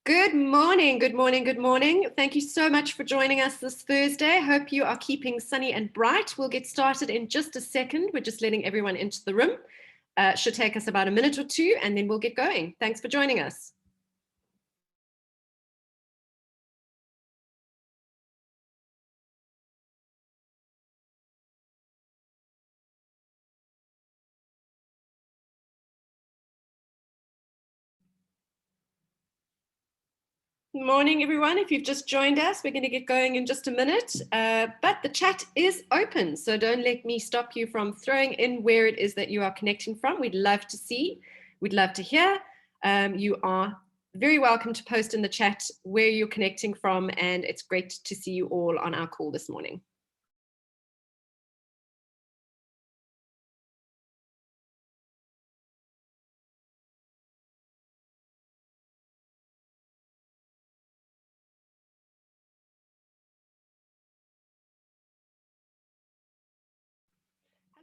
Good morning, good morning, good morning. Thank you so much for joining us this Thursday. Hope you are keeping sunny and bright. We'll get started in just a second. We're just letting everyone into the room. Should take us about a minute or two, and then we'll get going. Thanks for joining us. Good morning, everyone. If you've just joined us, we're going to get going in just a minute, but the chat is open, so don't let me stop you from throwing in where it is that you are connecting from. We'd love to see, we'd love to hear. You are very welcome to post in the chat where you're connecting from, and it's great to see you all on our call this morning.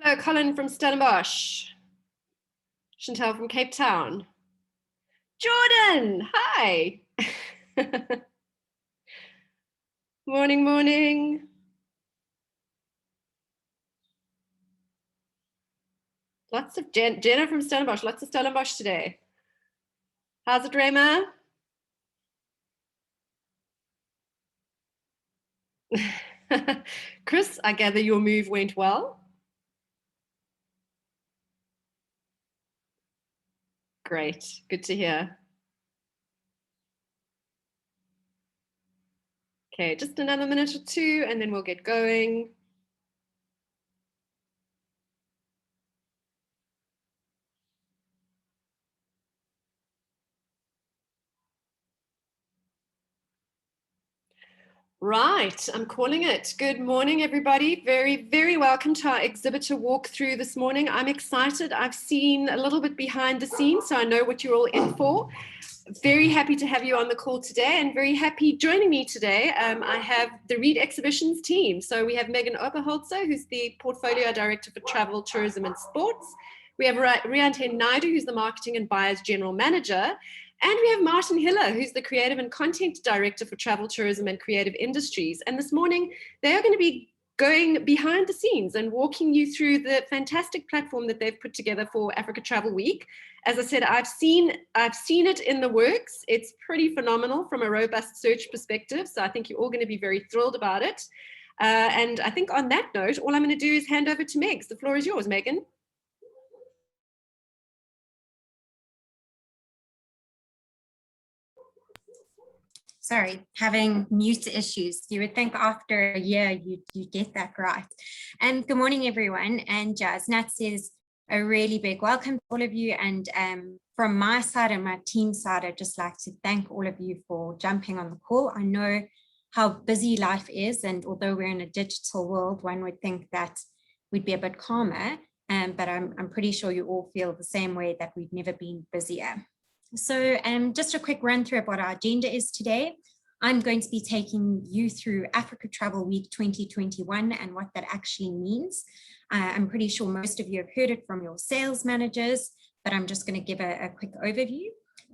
Hello, Colin from Stellenbosch. Chantal from Cape Town. Jordan, hi. Morning, morning. Lots of Jenna from Stellenbosch, lots of Stellenbosch today. How's it, Rema? Chris, I gather your move went well. Great, good to hear. Okay, just another minute or two, and then we'll get going. Right, I'm calling it. Good morning, everybody. Very, very welcome to our exhibitor walkthrough this morning. I'm excited. I've seen a little bit behind the scenes, so I know what you're all in for. Very happy to have you on the call today, and very happy joining me today. I have the Reed Exhibitions team. So we have Megan Oberholzer, who's the Portfolio Director for Travel, Tourism and Sports. We have Riante Naidu, who's the Marketing and Buyers General Manager. And we have Martin Hiller, who's the Creative and Content Director for Travel, Tourism and Creative Industries. And this morning, they are going to be going behind the scenes and walking you through the fantastic platform that they've put together for Africa Travel Week. As I said, I've seen it in the works. It's pretty phenomenal from a robust search perspective. So I think you're all going to be very thrilled about it. And I think on that note, all I'm going to do is hand over to Megs. The floor is yours, Megan. Sorry, having mute issues. You would think after a year you get that right. And good morning, everyone. And as Nat says, a really big welcome to all of you. And from my side and my team side, I'd just like to thank all of you for jumping on the call. I know how busy life is, and although we're in a digital world, one would think that we'd be a bit calmer, but I'm pretty sure you all feel the same way, that we've never been busier. So just a quick run through of what our agenda is today. I'm going to be taking you through Africa Travel Week 2021 and what that actually means. I'm pretty sure most of you have heard it from your sales managers, but I'm just going to give a quick overview.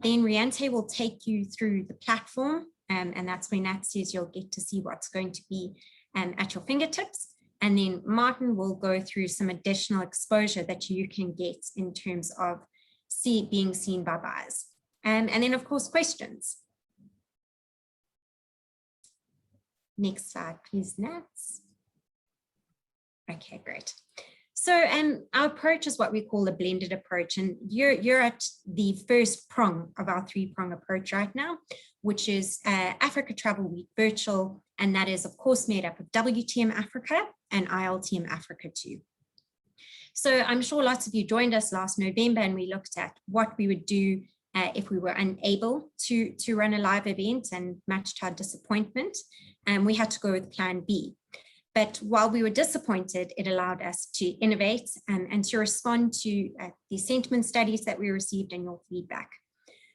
Then Riante will take you through the platform, and that's when Nat says you'll get to see what's going to be at your fingertips. And then Martin will go through some additional exposure that you can get in terms of being seen by buyers. And then, of course, questions. Next slide, please, Nats. Okay, great. So our approach is what we call a blended approach, and you're at the first prong of our three-prong approach right now, which is Africa Travel Week Virtual, and that is, of course, made up of WTM Africa and ILTM Africa too. So I'm sure lots of you joined us last November, and we looked at what we would do if we were unable to run a live event, and much to our disappointment, we had to go with plan B. But while we were disappointed, it allowed us to innovate and to respond to the sentiment studies that we received and your feedback.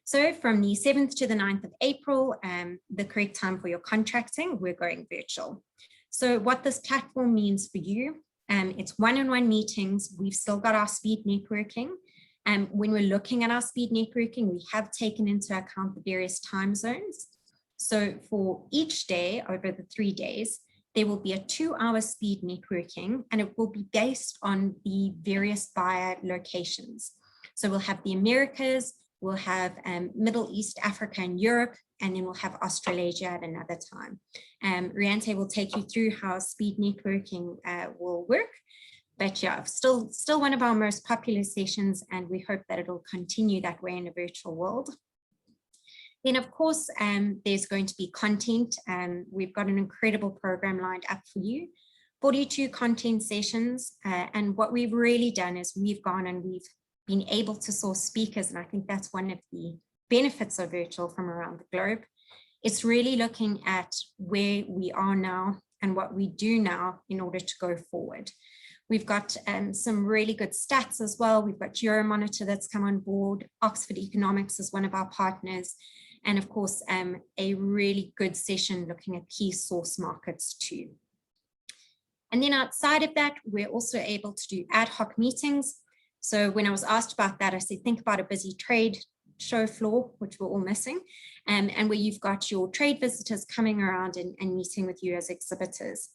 So from the 7th to the 9th of April, the correct time for your contracting, we're going virtual. So what this platform means for you, it's one-on-one meetings. We've still got our speed networking, When we're looking at our speed networking, we have taken into account the various time zones. So for each day over the 3 days, there will be a 2-hour speed networking, and it will be based on the various buyer locations. So we'll have the Americas, we'll have Middle East, Africa, and Europe, and then we'll have Australasia at another time. Riante will take you through how speed networking will work. But yeah, still one of our most popular sessions, and we hope that it'll continue that way in a virtual world. Then, of course, there's going to be content. We've got an incredible program lined up for you, 42 content sessions. And what we've really done is we've gone and we've been able to source speakers. And I think that's one of the benefits of virtual from around the globe. It's really looking at where we are now and what we do now in order to go forward. We've got some really good stats as well. We've got Euromonitor that's come on board. Oxford Economics is one of our partners. And of course, a really good session looking at key source markets too. And then outside of that, we're also able to do ad hoc meetings. So when I was asked about that, I said, think about a busy trade show floor, which we're all missing, and where you've got your trade visitors coming around and meeting with you as exhibitors.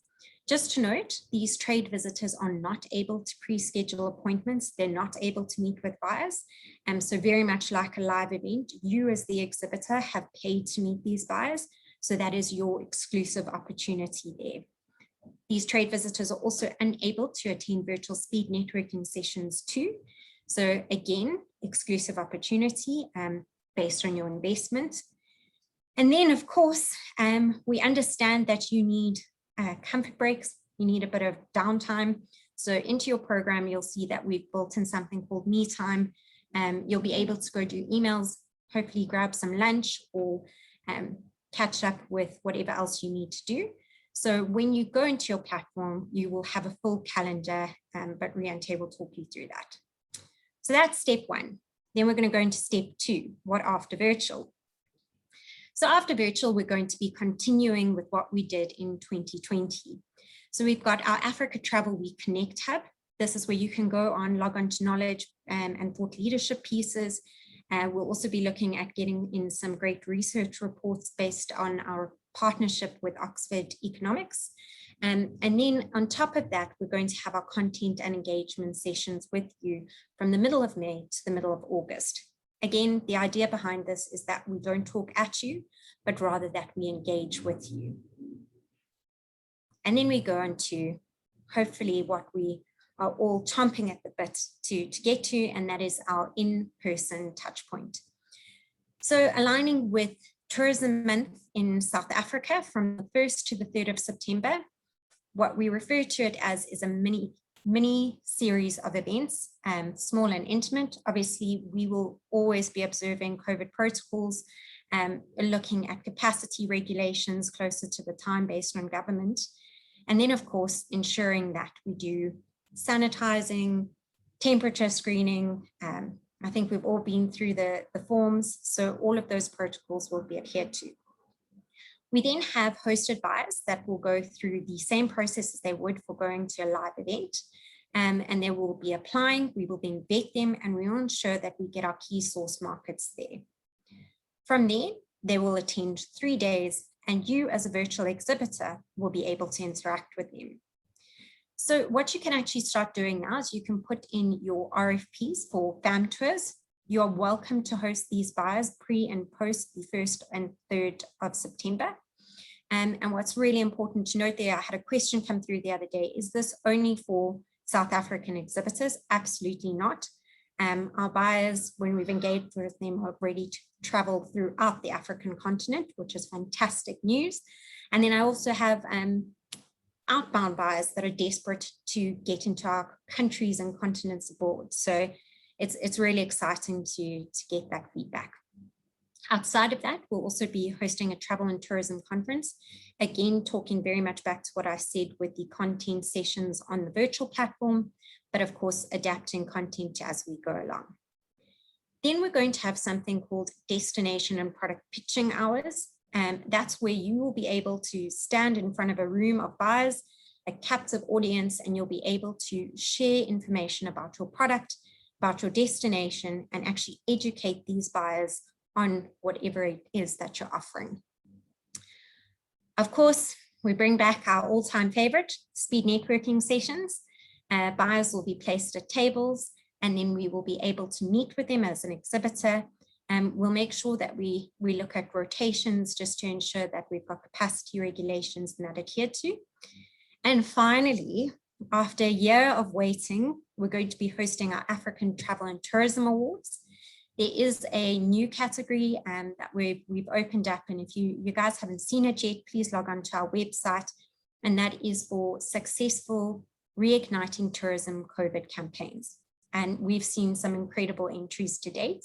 Just to note, these trade visitors are not able to pre-schedule appointments. They're not able to meet with buyers. So very much like a live event, you as the exhibitor have paid to meet these buyers. So that is your exclusive opportunity there. These trade visitors are also unable to attend virtual speed networking sessions too. So again, exclusive opportunity based on your investment. And then of course, we understand that you need comfort breaks, you need a bit of downtime. So into your program, you'll see that we've built in something called me time. You'll be able to go do emails, hopefully grab some lunch or catch up with whatever else you need to do. So when you go into your platform, you will have a full calendar, but Riante will talk you through that. So that's step 1. Then we're going to go into step 2, what after virtual? So after virtual, we're going to be continuing with what we did in 2020. So we've got our Africa Travel Week Connect Hub. This is where you can go on, log on to knowledge and thought leadership pieces. We'll also be looking at getting in some great research reports based on our partnership with Oxford Economics. And then on top of that, we're going to have our content and engagement sessions with you from the middle of May to the middle of August. Again, the idea behind this is that we don't talk at you, but rather that we engage with you. And then we go on to hopefully what we are all chomping at the bit to get to, and that is our in-person touch point. So aligning with Tourism Month in South Africa from the 1st to the 3rd of September, what we refer to it as is a mini series of events, small and intimate. Obviously, we will always be observing COVID protocols, looking at capacity regulations closer to the time based on government. And then, of course, ensuring that we do sanitizing, temperature screening. I think we've all been through the forms, so all of those protocols will be adhered to. We then have hosted buyers that will go through the same process as they would for going to a live event. And they will be applying, we will then vet them, and we will ensure that we get our key source markets there. From there, they will attend 3 days, and you as a virtual exhibitor will be able to interact with them. So what you can actually start doing now is you can put in your RFPs for fam tours. You are welcome to host these buyers pre and post the 1st and 3rd of September. And what's really important to note there, I had a question come through the other day, is this only for South African exhibitors? Absolutely not. Our buyers, when we've engaged with them, are ready to travel throughout the African continent, which is fantastic news. And then I also have outbound buyers that are desperate to get into our countries and continents abroad. So it's really exciting to get that feedback. Outside of that, we'll also be hosting a travel and tourism conference. Again, talking very much back to what I said with the content sessions on the virtual platform, but of course, adapting content as we go along. Then we're going to have something called destination and product pitching hours. That's where you will be able to stand in front of a room of buyers, a captive audience, and you'll be able to share information about your product, about your destination and actually educate these buyers on whatever it is that you're offering. Of course, we bring back our all-time favorite, speed networking sessions. Buyers will be placed at tables, and then we will be able to meet with them as an exhibitor. We'll make sure that we look at rotations just to ensure that we've got capacity regulations and that adhered to. And finally, after a year of waiting, we're going to be hosting our African Travel and Tourism Awards. There is a new category that we've opened up, and if you guys haven't seen it yet, please log on to our website, and that is for successful reigniting tourism COVID campaigns. And we've seen some incredible entries to date.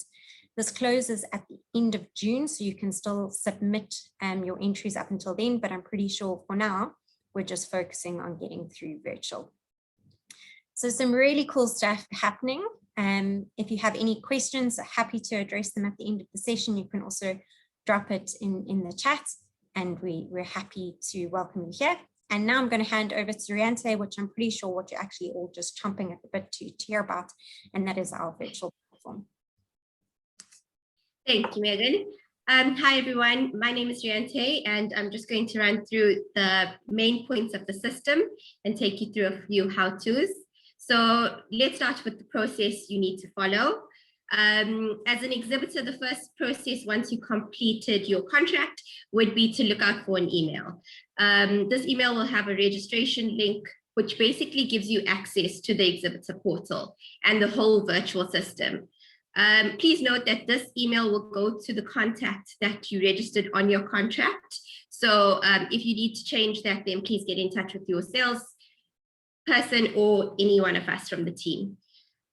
This closes at the end of June, so you can still submit your entries up until then, but I'm pretty sure for now, we're just focusing on getting through virtual. So some really cool stuff happening. If you have any questions, happy to address them at the end of the session. You can also drop it in the chat, and we're happy to welcome you here. And now I'm going to hand over to Riante, which I'm pretty sure what you're actually all just chomping at the bit to hear about, and that is our virtual platform. Thank you, Megan. Hi, everyone. My name is Riante, and I'm just going to run through the main points of the system and take you through a few how-tos. So let's start with the process you need to follow. As an exhibitor, the first process once you completed your contract would be to look out for an email. This email will have a registration link, which basically gives you access to the Exhibitor Portal and the whole virtual system. Please note that this email will go to the contact that you registered on your contract. So if you need to change that, then please get in touch with your sales person or any one of us from the team.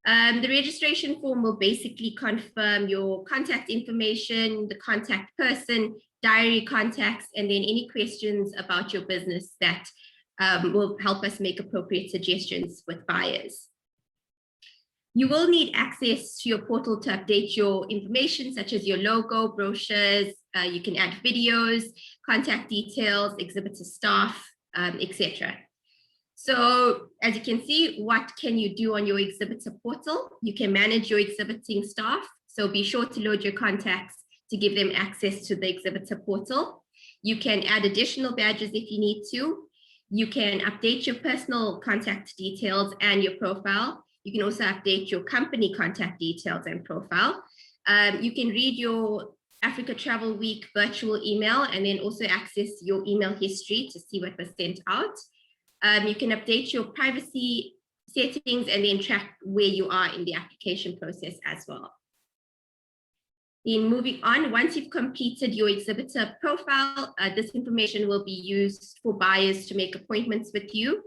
The registration form will basically confirm your contact information, the contact person, diary contacts, and then any questions about your business that will help us make appropriate suggestions with buyers. You will need access to your portal to update your information, such as your logo, brochures. You can add videos, contact details, exhibitor staff, etc. So as you can see, what can you do on your exhibitor portal? You can manage your exhibiting staff. So be sure to load your contacts to give them access to the exhibitor portal. You can add additional badges if you need to. You can update your personal contact details and your profile. You can also update your company contact details and profile. You can read your Africa Travel Week virtual email and then also access your email history to see what was sent out. You can update your privacy settings and then track where you are in the application process as well. Then moving on, once you've completed your exhibitor profile, this information will be used for buyers to make appointments with you.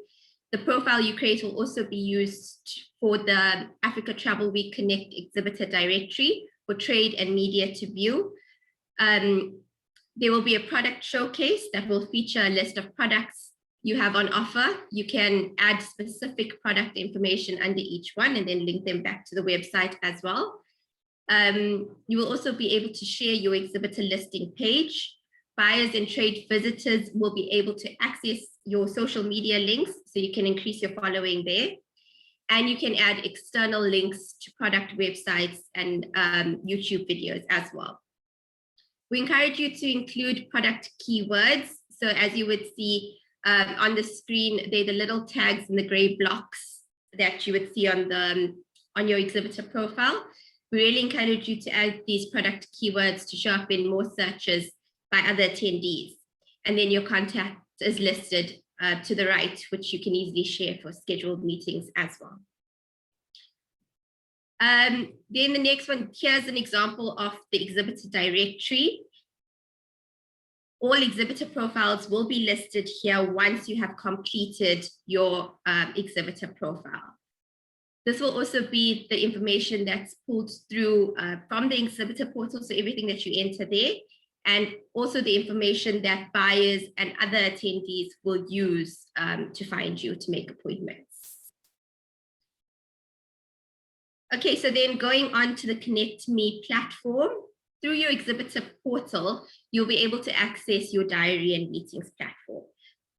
The profile you create will also be used for the Africa Travel Week Connect exhibitor directory for trade and media to view. There will be a product showcase that will feature a list of products you have on offer. You can add specific product information under each one and then link them back to the website as well. You will also be able to share your exhibitor listing page. Buyers and trade visitors will be able to access your social media links, so you can increase your following there. And you can add external links to product websites and YouTube videos as well. We encourage you to include product keywords. So as you would see on the screen, they're the little tags in the gray blocks that you would see on your exhibitor profile. We really encourage you to add these product keywords to show up in more searches by other attendees. And then your contact is listed to the right, which you can easily share for scheduled meetings as well. Then the next one, here's an example of the exhibitor directory. All exhibitor profiles will be listed here once you have completed your exhibitor profile. This will also be the information that's pulled through from the exhibitor portal, so everything that you enter there, and also the information that buyers and other attendees will use to find you to make appointments. Okay, so then going on to the Connect Me platform, through your exhibitor portal, you'll be able to access your diary and meetings platform.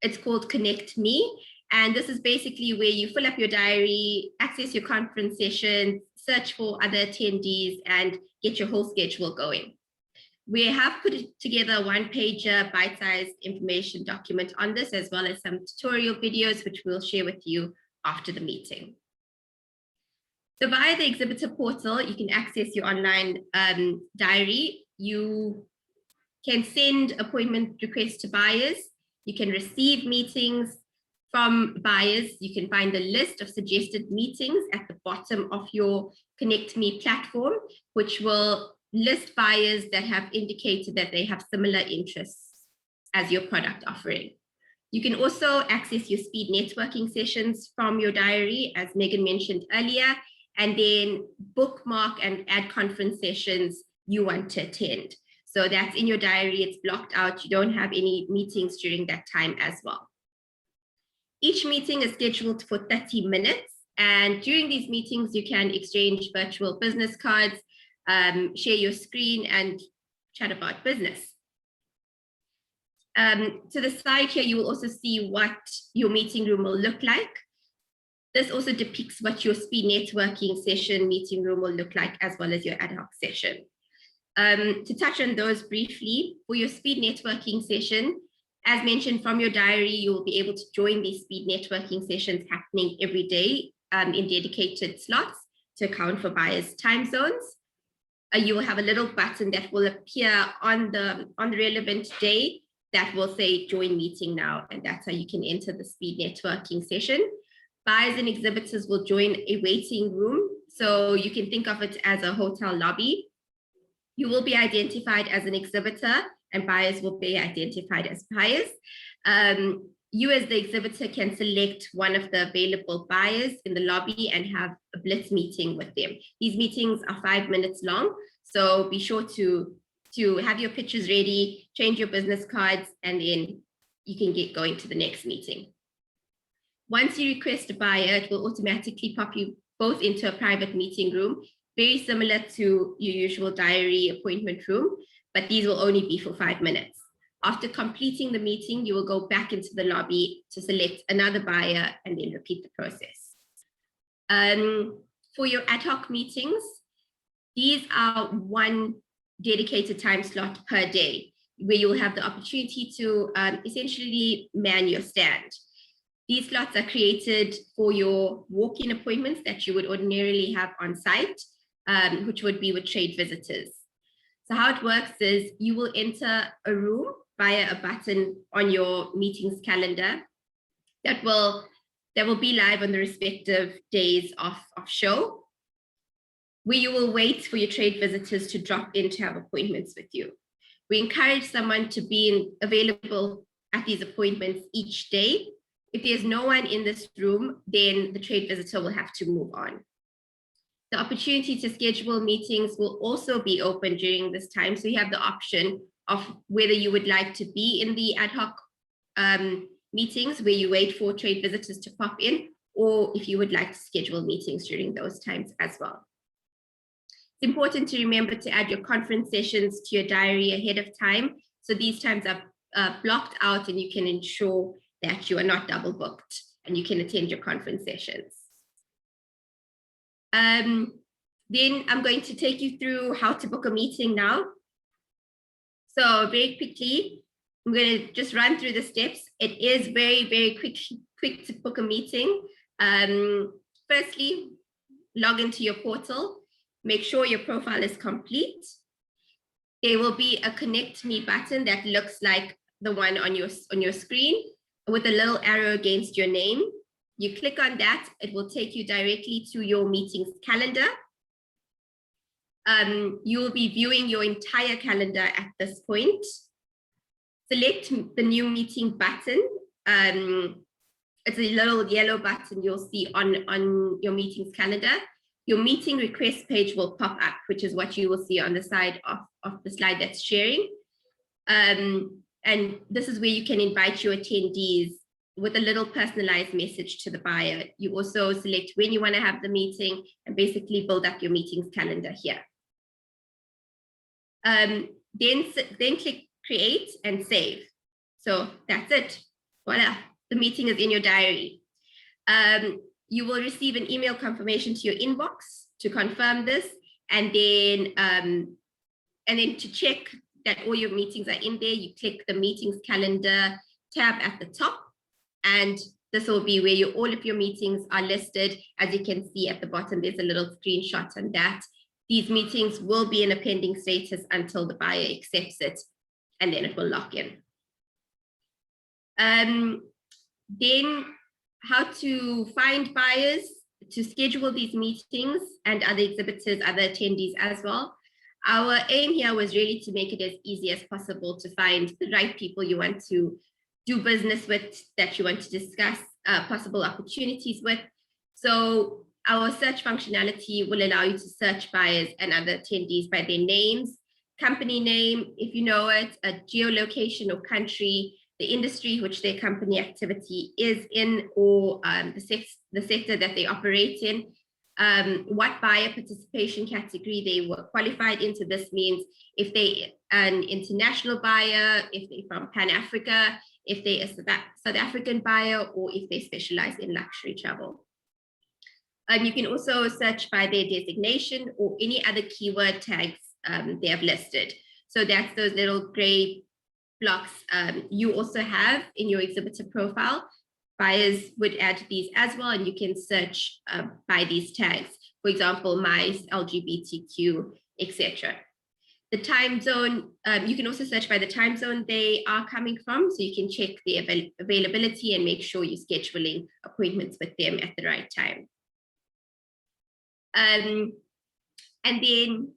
It's called Connect Me, and this is basically where you fill up your diary, access your conference sessions, search for other attendees and get your whole schedule going. We have put together a one-pager bite-sized information document on this, as well as some tutorial videos, which we'll share with you after the meeting. So via the Exhibitor Portal, you can access your online diary. You can send appointment requests to buyers. You can receive meetings from buyers. You can find the list of suggested meetings at the bottom of your Connect Me platform, which will list buyers that have indicated that they have similar interests as your product offering. You can also access your speed networking sessions from your diary, as Megan mentioned earlier, and then bookmark and add conference sessions you want to attend. So that's in your diary, it's blocked out. You don't have any meetings during that time as well. Each meeting is scheduled for 30 minutes. And during these meetings, you can exchange virtual business cards, share your screen, and chat about business. To the side here, you will also see what your meeting room will look like. This also depicts what your speed networking session meeting room will look like, as well as your ad hoc session. To touch on those briefly, for your speed networking session, as mentioned from your diary, you will be able to join these speed networking sessions happening every day in dedicated slots to account for buyers' time zones. You will have a little button that will appear on the relevant day that will say join meeting now, and that's how you can enter the speed networking session. Buyers and exhibitors will join a waiting room, so you can think of it as a hotel lobby. You will be identified as an exhibitor and buyers will be identified as buyers. You as the exhibitor can select one of the available buyers in the lobby and have a blitz meeting with them. These meetings are 5 minutes long, so be sure to have your pictures ready, change your business cards, and then you can get going to the next meeting. Once you request a buyer, it will automatically pop you both into a private meeting room, very similar to your usual diary appointment room, but these will only be for 5 minutes. After completing the meeting, you will go back into the lobby to select another buyer and then repeat the process. For your ad hoc meetings, these are one dedicated time slot per day, where you'll have the opportunity to essentially man your stand. These slots are created for your walk-in appointments that you would ordinarily have on site, which would be with trade visitors. So how it works is you will enter a room via a button on your meetings calendar that will be live on the respective days of show, where you will wait for your trade visitors to drop in to have appointments with you. We encourage someone to be available at these appointments each day. If there's no one in this room, then the trade visitor will have to move on. The opportunity to schedule meetings will also be open during this time. So you have the option of whether you would like to be in the ad hoc meetings where you wait for trade visitors to pop in, or if you would like to schedule meetings during those times as well. It's important to remember to add your conference sessions to your diary ahead of time. So these times are blocked out and you can ensure that you are not double booked and you can attend your conference sessions. Then I'm going to take you through how to book a meeting now. So very quickly, I'm going to just run through the steps. It is very, very quick to book a meeting. Firstly, log into your portal. Make sure your profile is complete. There will be a Connect Me button that looks like the one on your screen with a little arrow against your name. You click on that, it will take you directly to your meetings calendar. You will be viewing your entire calendar at this point. Select the new meeting button. It's a little yellow button you'll see on your meetings calendar. Your meeting request page will pop up, which is what you will see on the side of the slide that's sharing. And this is where you can invite your attendees with a little personalized message to the buyer. You also select when you want to have the meeting and basically build up your meetings calendar here. Then click create and save. So that's it. Voila, the meeting is in your diary. You will receive an email confirmation to your inbox to confirm this, and then to check that all your meetings are in there, you click the meetings calendar tab at the top, and this will be where all of your meetings are listed. As you can see at the bottom, there's a little screenshot on that. These meetings will be in a pending status until the buyer accepts it, and then it will lock in. Then how to find buyers to schedule these meetings and other exhibitors, other attendees as well. Our aim here was really to make it as easy as possible to find the right people you want to do business with, that you want to discuss possible opportunities with. So our search functionality will allow you to search buyers and other attendees by their names, company name, if you know it, a geolocation or country, the industry which their company activity is in, or the sector that they operate in, what buyer participation category they were qualified into. This means if they an international buyer, if they're from Pan-Africa, if they're a South African buyer, or if they specialize in luxury travel. You can also search by their designation or any other keyword tags they have listed. So that's those little gray blocks you also have in your exhibitor profile. Buyers would add these as well, and you can search by these tags. For example, MICE, LGBTQ, etc. The time zone, you can also search by the time zone they are coming from, so you can check the availability and make sure you're scheduling appointments with them at the right time. And then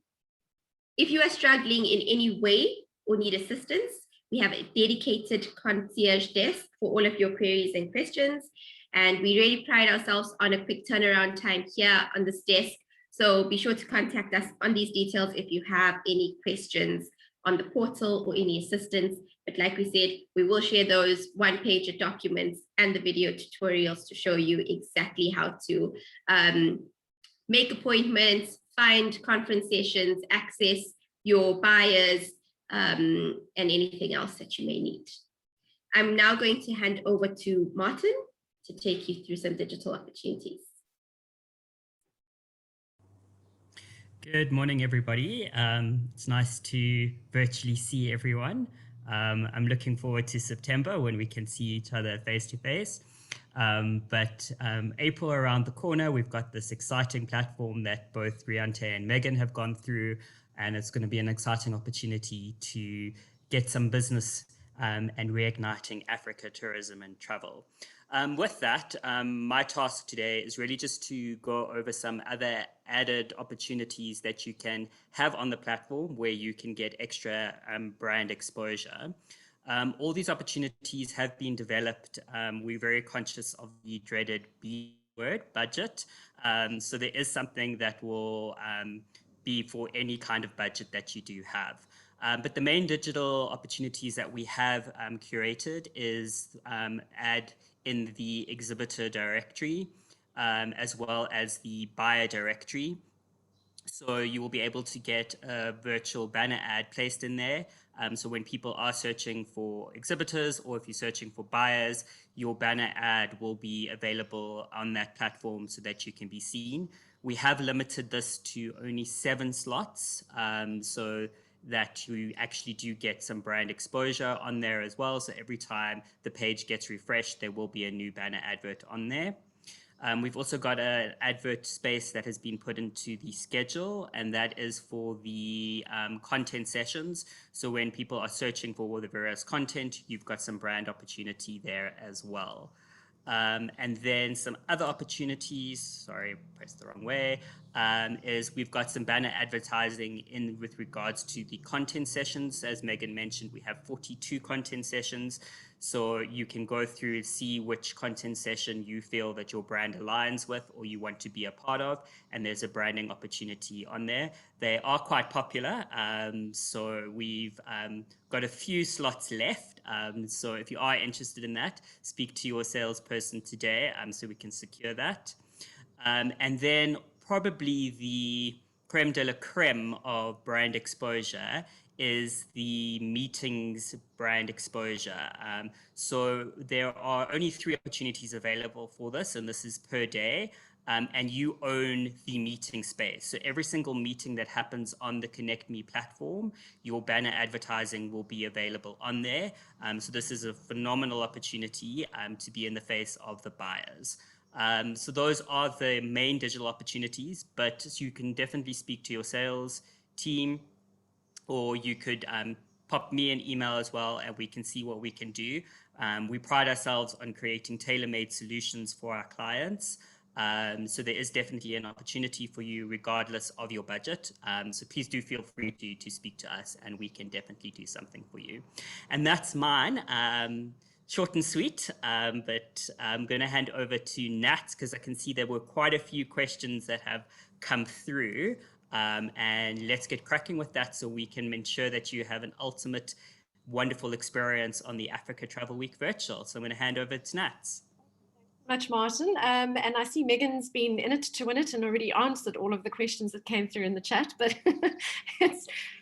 if you are struggling in any way or need assistance, we have a dedicated concierge desk for all of your queries and questions. And we really pride ourselves on a quick turnaround time here on this desk. So be sure to contact us on these details if you have any questions on the portal or any assistance. But like we said, we will share those one-page documents and the video tutorials to show you exactly how to make appointments, find conference sessions, access your buyers, and anything else that you may need. I'm now going to hand over to Martin to take you through some digital opportunities. Good morning, everybody. It's nice to virtually see everyone. I'm looking forward to September when we can see each other face to face. But April around the corner, we've got this exciting platform that both Riante and Megan have gone through, and it's going to be an exciting opportunity to get some business and reigniting Africa tourism and travel. With that, my task today is really just to go over some other added opportunities that you can have on the platform where you can get extra brand exposure. All these opportunities have been developed. We're very conscious of the dreaded B word, budget. So there is something that will be for any kind of budget that you do have. But the main digital opportunities that we have curated is add in the exhibitor directory, as well as the buyer directory. So you will be able to get a virtual banner ad placed in there. So when people are searching for exhibitors, or if you're searching for buyers, your banner ad will be available on that platform so that you can be seen. We have limited this to only 7 slots, so that you actually do get some brand exposure on there as well. So every time the page gets refreshed, there will be a new banner advert on there. We've also got an advert space that has been put into the schedule, and that is for the content sessions. So when people are searching for the various content, you've got some brand opportunity there as well. And then some other opportunities, sorry, pressed the wrong way, is we've got some banner advertising in with regards to the content sessions. As Megan mentioned, we have 42 content sessions. So you can go through, see which content session you feel that your brand aligns with or you want to be a part of. And there's a branding opportunity on there. They are quite popular. So we've got a few slots left. So if you are interested in that, speak to your salesperson today so we can secure that. And then probably the creme de la creme of brand exposure is the meetings brand exposure. So there are only 3 opportunities available for this, and this is per day. and you own the meeting space. So every single meeting that happens on the Connect Me platform, your banner advertising will be available on there. So this is a phenomenal opportunity to be in the face of the buyers. So those are the main digital opportunities, but you can definitely speak to your sales team, or you could pop me an email as well, and we can see what we can do. We pride ourselves on creating tailor-made solutions for our clients. So there is definitely an opportunity for you regardless of your budget. So please do feel free to speak to us, and we can definitely do something for you. And that's mine. Short and sweet, but I'm going to hand over to Nat, because I can see there were quite a few questions that have come through. And let's get cracking with that so we can ensure that you have an ultimate wonderful experience on the Africa Travel Week virtual. So I'm going to hand over to Nats. Much, Martin. And I see Megan's been in it to win it and already answered all of the questions that came through in the chat, but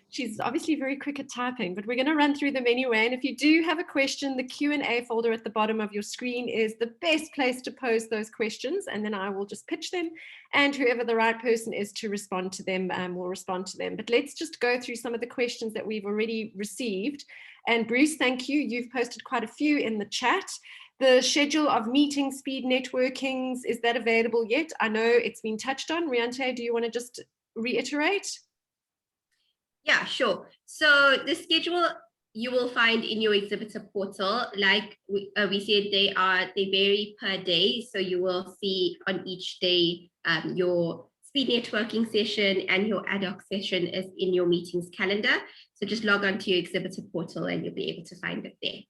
she's obviously very quick at typing, but we're going to run through them anyway. And if you do have a question, the Q&A folder at the bottom of your screen is the best place to pose those questions, and then I will just pitch them, and whoever the right person is to respond to them will respond to them. But let's just go through some of the questions that we've already received. And Bruce, thank you. You've posted quite a few in the chat. The schedule of meeting speed networkings, is that available yet? I know it's been touched on. Riante, do you want to just reiterate? Yeah, sure. So the schedule you will find in your exhibitor portal. Like we said, they vary per day. So you will see on each day your speed networking session and your ad hoc session is in your meetings calendar. So just log on to your exhibitor portal and you'll be able to find it there.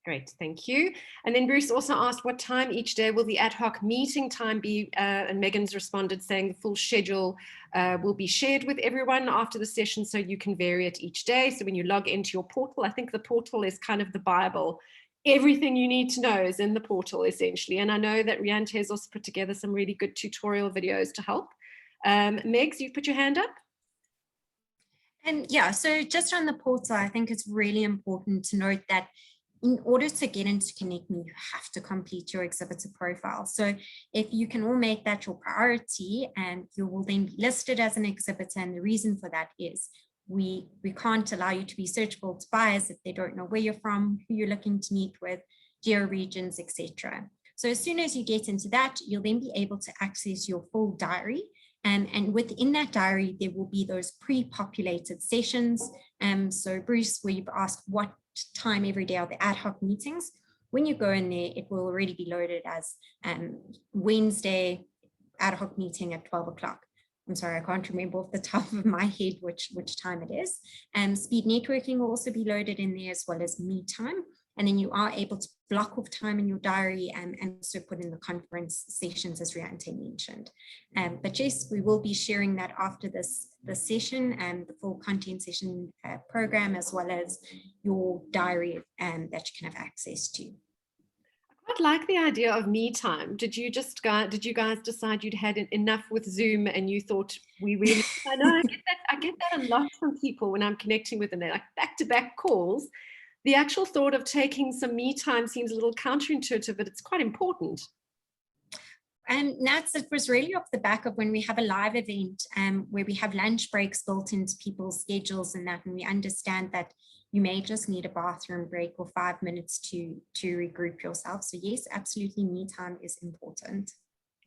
Great, thank you. And then Bruce also asked what time each day will the ad hoc meeting time be? And Megan's responded saying the full schedule will be shared with everyone after the session, so you can vary it each day. So when you log into your portal, I think the portal is kind of the Bible. Everything you need to know is in the portal essentially. And I know that Riante has also put together some really good tutorial videos to help. Megs, you've put your hand up. And yeah, so just on the portal, I think it's really important to note that in order to get into Connect Me, you have to complete your exhibitor profile. So if you can all make that your priority, and you will then be listed as an exhibitor. And the reason for that is we can't allow you to be searchable to buyers if they don't know where you're from, who you're looking to meet with, geo regions, etc. So as soon as you get into that, you'll then be able to access your full diary. And within that diary, there will be those pre-populated sessions. So Bruce, where you've asked what time every day are the ad hoc meetings, when you go in there, it will already be loaded as Wednesday ad hoc meeting at 12 o'clock. I'm sorry, I can't remember off the top of my head which time it is. Speed networking will also be loaded in there, as well as me time. And then you are able to block off time in your diary and also put in the conference sessions, as Riante mentioned. But yes, we will be sharing that after this session, and the full content session program, as well as your diary that you can have access to. I quite like the idea of me time. Did you guys decide you'd had enough with Zoom and you thought we really, I know I get that a lot from people when I'm connecting with them. They're like back-to-back calls. The actual thought of taking some me time seems a little counterintuitive, but it's quite important. And Nats, it was really off the back of when we have a live event where we have lunch breaks built into people's schedules and that, and we understand that you may just need a bathroom break or 5 minutes to regroup yourself. So yes, absolutely, me time is important.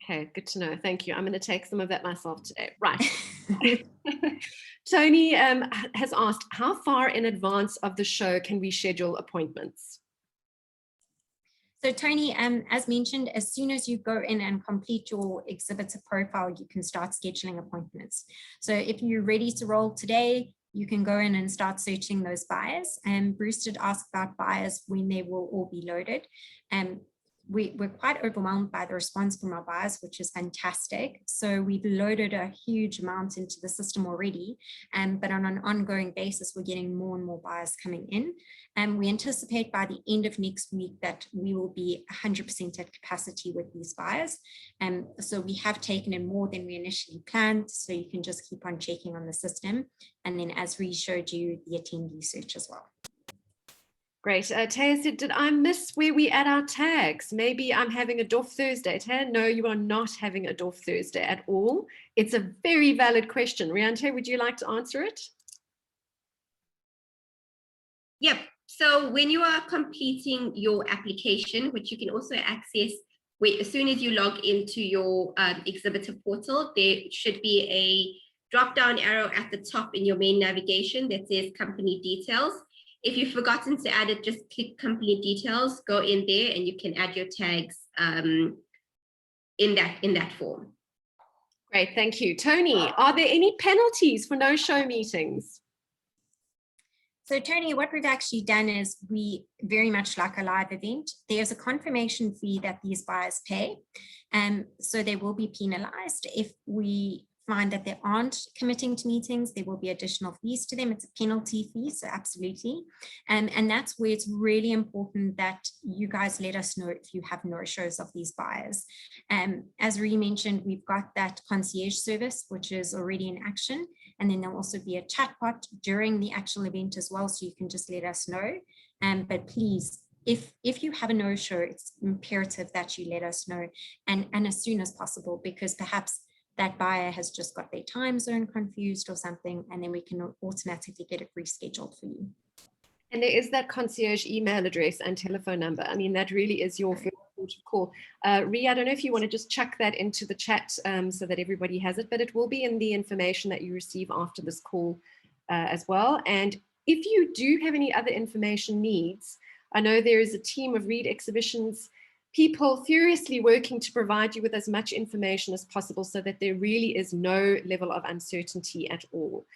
Okay, good to know. Thank you. I'm going to take some of that myself today. Right. Tony has asked, how far in advance of the show can we schedule appointments? So Tony, as mentioned, as soon as you go in and complete your exhibitor profile, you can start scheduling appointments. So if you're ready to roll today, you can go in and start searching those buyers. And Bruce did ask about buyers when they will all be loaded. We're quite overwhelmed by the response from our buyers, which is fantastic. So we've loaded a huge amount into the system already, but on an ongoing basis, we're getting more and more buyers coming in. And we anticipate by the end of next week that we will be 100% at capacity with these buyers. So we have taken in more than we initially planned. So you can just keep on checking on the system. And then as we showed you, the attendee search as well. Great. Taya said, did I miss where we add our tags? Maybe I'm having a Dorf Thursday. Taya, no, you are not having a Dorf Thursday at all. It's a very valid question. Riante, would you like to answer it? Yep. So when you are completing your application, which you can also access as soon as you log into your Exhibitor Portal, there should be a drop-down arrow at the top in your main navigation that says company details. If you've forgotten to add it, just click company details, go in there, and you can add your tags in that form. Great, thank you. Tony, are there any penalties for no-show meetings? So Tony, what we've actually done is we very much like a live event. There's a confirmation fee that these buyers pay. So they will be penalized. If we find that they aren't committing to meetings, there will be additional fees to them. It's a penalty fee, so absolutely. And that's where it's really important that you guys let us know if you have no-shows of these buyers. As Ree mentioned, we've got that concierge service, which is already in action. And then there'll also be a chatbot during the actual event as well, so you can just let us know. But please, if you have a no-show, it's imperative that you let us know and as soon as possible, because perhaps that buyer has just got their time zone confused or something, and then we can automatically get it rescheduled for you. And there is that concierge email address and telephone number. I mean, that really is your first port of call. Rhea, I don't know if you want to just chuck that into the chat so that everybody has it, but it will be in the information that you receive after this call as well. And if you do have any other information needs, I know there is a team of Read Exhibitions people furiously working to provide you with as much information as possible so that there really is no level of uncertainty at all.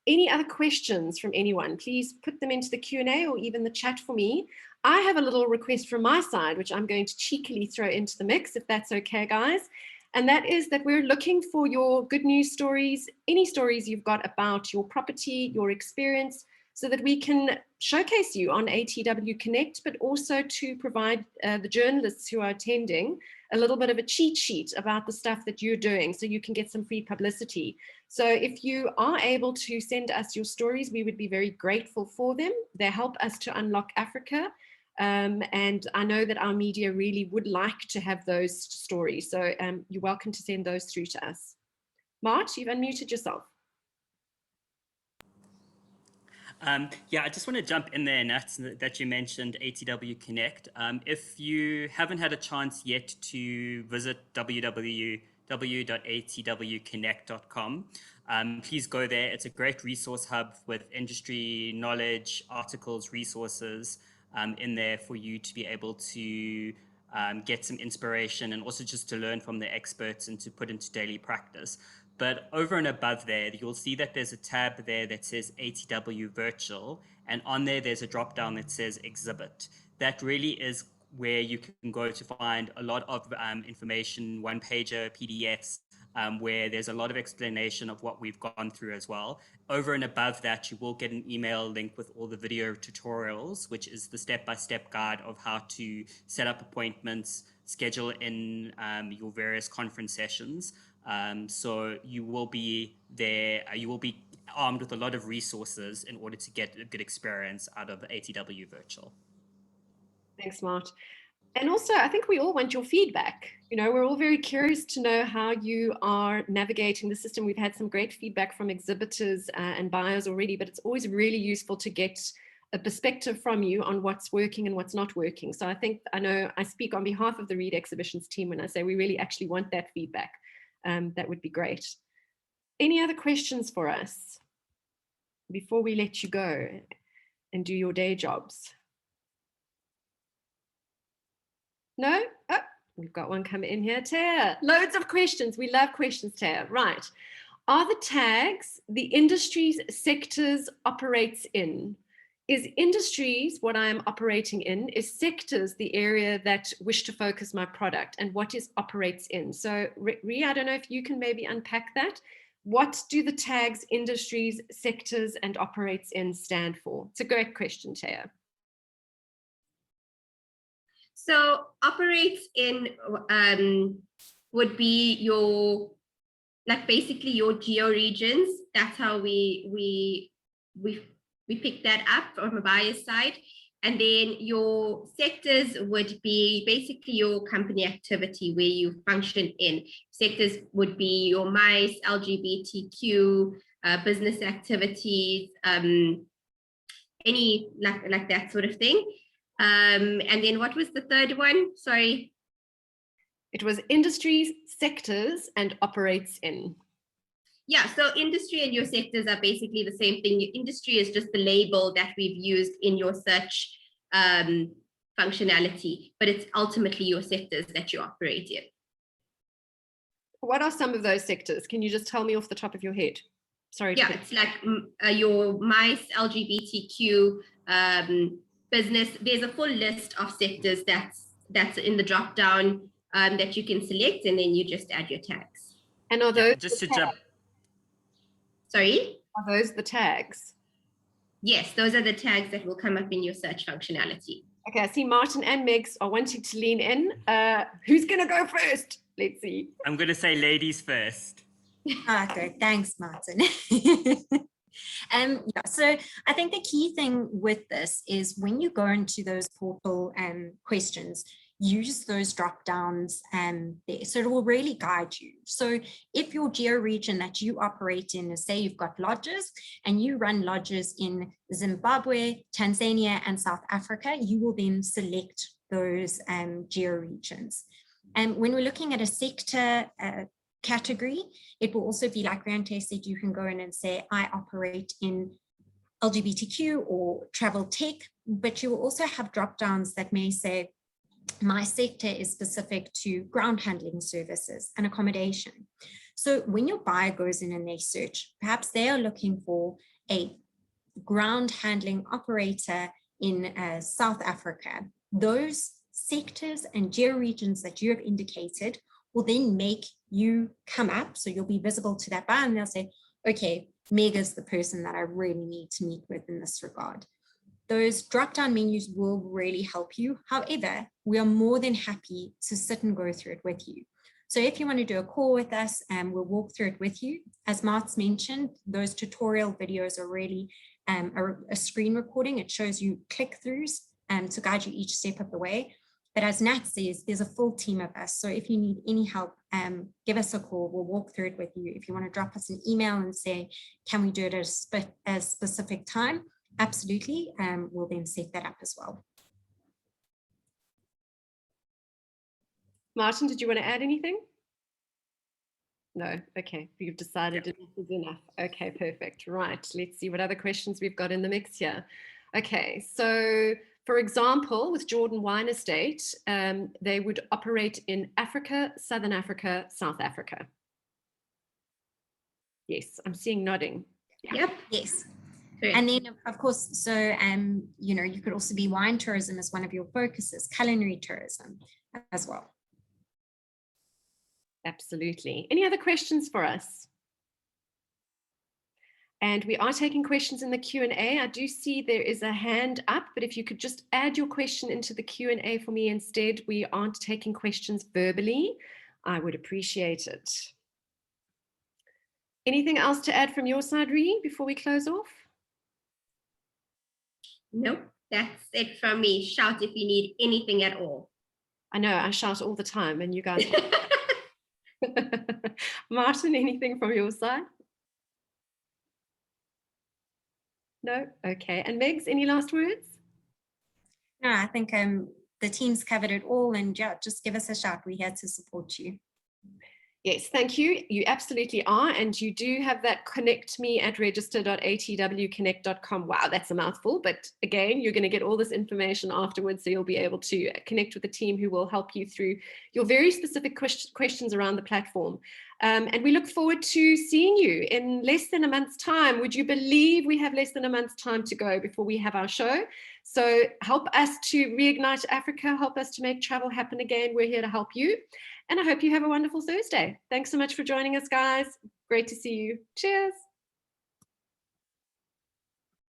Any other questions from anyone, please put them into the Q&A or even the chat for me. I have a little request from my side, which I'm going to cheekily throw into the mix, if that's okay, guys. And that is that we're looking for your good news stories, any stories you've got about your property, your experience, so that we can showcase you on ATW Connect, but also to provide the journalists who are attending a little bit of a cheat sheet about the stuff that you're doing so you can get some free publicity. So if you are able to send us your stories, we would be very grateful for them. They help us to unlock Africa. And I know that our media really would like to have those stories. So you're welcome to send those through to us. Mart, you've unmuted yourself. Yeah, I just want to jump in there, Nat, that you mentioned ATW Connect. If you haven't had a chance yet to visit www.atwconnect.com, please go there. It's a great resource hub with industry knowledge, articles, resources in there for you to be able to get some inspiration and also just to learn from the experts and to put into daily practice. But over and above there, you'll see that there's a tab there that says ATW Virtual, and on there, there's a drop down that says Exhibit. That really is where you can go to find a lot of information, one-pager, PDFs, where there's a lot of explanation of what we've gone through as well. Over and above that, you will get an email link with all the video tutorials, which is the step-by-step guide of how to set up appointments, schedule in your various conference sessions. So you will be there, you will be armed with a lot of resources in order to get a good experience out of ATW Virtual. Thanks, Mart. And also, I think we all want your feedback. You know, we're all very curious to know how you are navigating the system. We've had some great feedback from exhibitors and buyers already, but it's always really useful to get a perspective from you on what's working and what's not working. So I know I speak on behalf of the Read Exhibitions team when I say we really actually want that feedback. That would be great. Any other questions for us before we let you go and do your day jobs? No? Oh, we've got one coming in here. Taya, loads of questions. We love questions, Taya. Right. Are the tags the industries sectors operates in? Is industries what I am operating in? Is sectors the area that wish to focus my product? And what is operates in? So Rhea, I don't know if you can maybe unpack that. What do the tags industries, sectors, and operates in stand for? It's a great question, Taya. So operates in would be your, like basically your geo regions. That's how we pick that up from a buyer's side. And then your sectors would be basically your company activity where you function in. Sectors would be your MICE, LGBTQ, business activities, any like that sort of thing. And then what was the third one? Sorry. It was industries, sectors, and operates in. Yeah, so industry and your sectors are basically the same thing. Your industry is just the label that we've used in your search functionality, but it's ultimately your sectors that you operate in. What are some of those sectors? Can you just tell me off the top of your head? Sorry. Yeah, it's like your MICE, LGBTQ, business. There's a full list of sectors that's in the drop down that you can select, and then you just add your tags. And are those just to jump? Sorry? Are those the tags? Yes, those are the tags that will come up in your search functionality. Okay, I see Martin and Megs are wanting to lean in. Who's going to go first? Let's see. I'm going to say ladies first. Okay, thanks, Martin. Yeah, so I think the key thing with this is when you go into those portal questions, use those drop downs there. So it will really guide you. So if your geo region that you operate in is, say you've got lodges and you run lodges in Zimbabwe, Tanzania, and South Africa, you will then select those geo regions. And when we're looking at a sector category, it will also be like Riante said, you can go in and say, I operate in LGBTQ or travel tech, but you will also have drop downs that may say, my sector is specific to ground handling services and accommodation. So when your buyer goes in and they search, perhaps they are looking for a ground handling operator in South Africa. Those sectors and geo regions that you have indicated will then make you come up. So you'll be visible to that buyer and they'll say, okay, Meg is the person that I really need to meet with in this regard. Those drop-down menus will really help you. However, we are more than happy to sit and go through it with you. So if you want to do a call with us, we'll walk through it with you. As Mart's mentioned, those tutorial videos are really a screen recording. It shows you click-throughs to guide you each step of the way. But as Nat says, there's a full team of us. So if you need any help, give us a call. We'll walk through it with you. If you want to drop us an email and say, can we do it at a specific time? Absolutely. We'll then set that up as well. Martin, did you want to add anything? No. Okay. You've decided enough is enough. Okay, perfect. Right. Let's see what other questions we've got in the mix here. Okay. So, for example, with Jordan Wine Estate, they would operate in Africa, Southern Africa, South Africa. Yes, I'm seeing nodding. Yep. Yes. And then, of course, so, you know, you could also be wine tourism as one of your focuses, culinary tourism as well. Absolutely. Any other questions for us? And we are taking questions in the Q&A. I do see there is a hand up, but if you could just add your question into the Q&A for me instead, we aren't taking questions verbally. I would appreciate it. Anything else to add from your side, Ree, before we close off? Nope, that's it from me. Shout if you need anything at all. I know, I shout all the time and you guys... Martin, anything from your side? No? Okay. And Megs, any last words? No, I think the team's covered it all, and yeah, just give us a shout. We're here to support you. Yes, thank you. You absolutely are. And you do have that connect me at register.atwconnect.com. Wow, that's a mouthful. But again, you're going to get all this information afterwards. So you'll be able to connect with the team who will help you through your very specific questions around the platform. And we look forward to seeing you in less than a month's time. Would you believe we have less than a month's time to go before we have our show? So help us to reignite Africa, help us to make travel happen again. We're here to help you. And I hope you have a wonderful Thursday. Thanks so much for joining us, guys. Great to see you. Cheers.